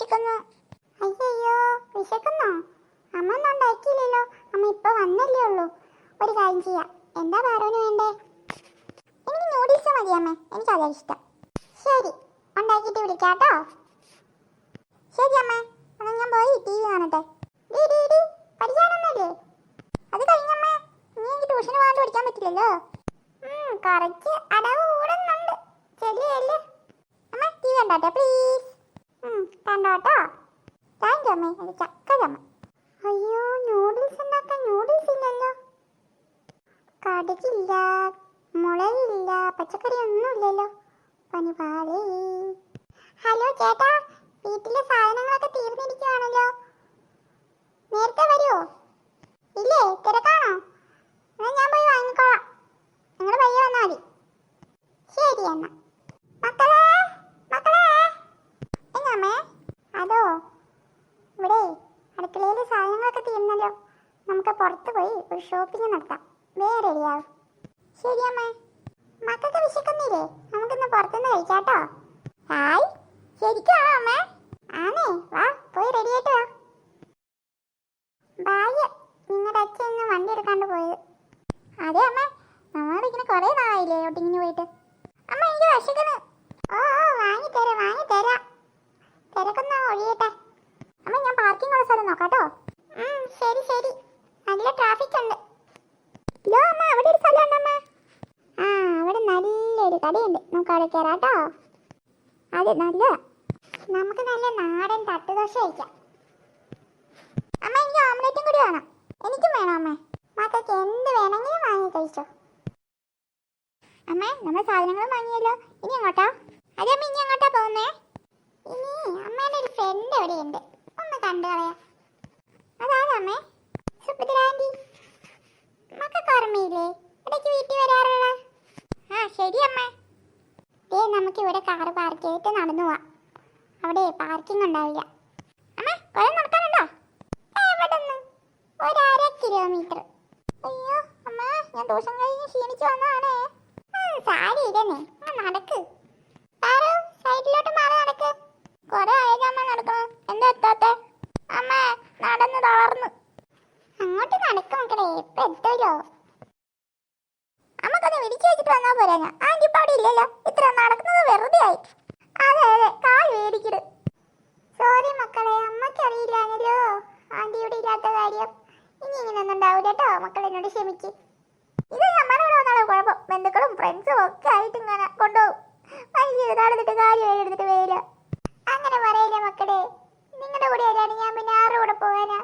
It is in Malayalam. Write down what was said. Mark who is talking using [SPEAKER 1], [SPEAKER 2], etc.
[SPEAKER 1] വിശക്കുന്നു. അയ്യോ വിശക്കുന്നോ? അമ്മ ഒന്നും ഉണ്ടാക്കിയില്ലല്ലോ. അമ്മ ഇപ്പൊ വന്നല്ലേ ഉള്ളൂ. ഒരു കാര്യം ചെയ്യാം. എന്താ പാറുവിന് വേണ്ടേ? എനിക്ക് നൂഡിൽസ് മതി അമ്മേ, എനിക്കതാ ഇഷ്ടം. ശരി, ഉണ്ടാക്കിയിട്ട് വിളിക്കാട്ടോ. ശരി അമ്മേ, എന്നാൽ ഞാൻ പോയി ടി വി കാണട്ടെ. പഠിക്കാനൊന്നുമില്ലേ? അത് കഴിഞ്ഞമ്മേ, നീ എനിക്ക് ട്യൂഷന് പോകാണ്ട് പഠിക്കാൻ പറ്റില്ലല്ലോ. കുറച്ച് അടവ് കൂടുന്നുണ്ട്. ശരിയല്ലേ അമ്മ? ടി വി കണ്ടോട്ടെ പ്ലീസ്. കണ്ടോട്ടോ. താങ്ക് യു അമ്മേ, അത് ചക്കരമ്മ. അയ്യോ, നൂഡിൽസ് ഉണ്ടാക്കാൻ നൂഡിൽസ് ഇല്ലല്ലോ. കടുകില്ല, മുളകില്ല, പച്ചക്കറി ഒന്നുമില്ലല്ലോ. പനിപാലേ. ഹലോ ചേട്ടാ, വീട്ടിലെ സാധനങ്ങളൊക്കെ തീർന്നിരിക്കുവാണല്ലോ. നേരത്തെ വരുമോ? ഇല്ലേ, തിരക്കാണോ? എന്നാൽ ഞാൻ പോയി വാങ്ങിക്കോളാം. നിങ്ങൾ പയ്യെ വന്നാൽ മതി. ശരി എന്നാ. മക്കളെ മക്കളെ. എങ്ങമ്മേ? അതോ ഇവിടെ അടുക്കളയിൽ സാധനങ്ങളൊക്കെ തീർന്നല്ലോ. നമുക്ക് പുറത്ത് പോയി ഒരു ഷോപ്പിംഗ് നടത്താം. വേറെ റെഡിയാവും. ശരിയമ്മേ. മക്കൾക്ക് വിശക്കുന്നില്ലേ? നമുക്കിന്ന് പുറത്തുനിന്ന് കഴിക്കാട്ടോ. ഹായ്, ശരിക്കാണോ അമ്മേ? ആണേ, വാ പോയി റെഡിയായിട്ട് വാ. ഭാഗ്യം നിങ്ങളുടെ അച്ഛൻ ഇന്ന് വണ്ടി എടുക്കാണ്ട് പോയത്. അതെ അമ്മേ, നമ്മളിങ്ങനെ കുറേ നാളായില്ലേ ഔട്ടിങ്ങിന് പോയിട്ട്. അമ്മ എനിക്ക് വിശക്കുന്നു. ഓ വാങ്ങിത്തരാം വാങ്ങിത്തരാം. തിരക്കൊന്ന് ഒഴിയട്ടെ. അമ്മ ഞാൻ പാർക്കിംഗ് ഉള്ള സ്ഥലം നോക്കാട്ടോ. ശരി ശരി, നല്ല ട്രാഫിക് ഉണ്ട്. ലോ അമ്മ, അവിടെ ഒരു സ്ഥലം ഉണ്ടമ്മ. അവിടെ നല്ലൊരു കടയുണ്ട്, നമുക്ക് അവിടെ കയറാട്ടോ. അത് നല്ല, നമുക്ക് നല്ല നാടൻ തട്ടുദോശ കഴിക്കാം. അമ്മ എനിക്ക് ഓംലെറ്റും കൂടി വേണം. എനിക്കും വേണം അമ്മേ. മക്കൾക്ക് എന്ത് വേണമെങ്കിലും വാങ്ങി കഴിച്ചോ. അമ്മേ, നമ്മൾ സാധനങ്ങൾ വാങ്ങിയല്ലോ. ഇനി എങ്ങോട്ടാ? അതെ അമ്മ, ഇനി എങ്ങോട്ടാ പോകുന്നേ? ഇനി അമ്മേൻ്റെ ഒരു ഫ്രണ്ട് എവിടെയുണ്ട്, ഒന്ന് കണ്ടു കളയാം. അതാണ് അമ്മേ, സുഭദ്ര ആൻറ്റി. മക്കൾക്ക് ഓർമ്മയില്ലേ ഇടയ്ക്ക് വീട്ടിൽ വരാറുള്ള? ശരി അമ്മേ. നമുക്ക് ഇവിടെ കാറ് പാർക്ക് ചെയ്തിട്ട് നടന്നു പോവാം. അവിടെ പാർക്കിംഗ് ഉണ്ടാവില്ല. അമ്മേ, കുറെ നടക്കാനുണ്ടോ? എവിടെ നിന്ന്? ഒരു 1/2 കിലോമീറ്റർ. അയ്യോ അമ്മ, ഞാൻ ട്യൂഷൻ കഴിഞ്ഞ് ക്ഷീണിച്ചു വന്നതാണേ. സാരിയില്ലേ, നടക്ക്. സൈഡിലോട്ട് മാറി നടക്ക്. കുറെ ആയത് അമ്മ നടക്കണം. എന്താ എത്താത്തെ? അമ്മ നടന്ന് തളർന്നു. അങ്ങോട്ട് നടക്കും മക്കളെ, ഇപ്പൊ എത്തുമല്ലോ. അമ്മക്കൊന്ന് വിളിച്ചു വെച്ചിട്ട് വന്നാൽ പോരാ. ആന്റി ഇപ്പൊ അവിടെ ഇല്ലല്ലോ. ഇത്ര നടക്കുന്നത് വെറുതെ ആയി. അതെ അതെ, കാൽ വേടിക്കട്. സോറി മക്കളെ, അമ്മക്കറിയില്ലാന്നല്ലോ ആന്റി ഇവിടെ ഇല്ലാത്ത കാര്യം. ഇനി ഇങ്ങനെയൊന്നും ഉണ്ടാവില്ല കേട്ടോ. മക്കൾ എന്നോട് ക്ഷമിക്ക്. ഇത് നമ്മുടെ ഇവിടെ വന്നാലും കുഴപ്പം. ബന്ധുക്കളും ഫ്രണ്ട്സും ഒക്കെ ആയിട്ട് ഇങ്ങനെ കൊണ്ടുപോകും. വലിയ നടന്നിട്ട് കാര്യം എടുത്തിട്ട് വരില്ല. അങ്ങനെ പറയില്ല മക്കളെ. നിങ്ങളുടെ കൂടെ വരാണ് ഞാൻ, പിന്നെ ആരുടെ കൂടെ പോകാനാ?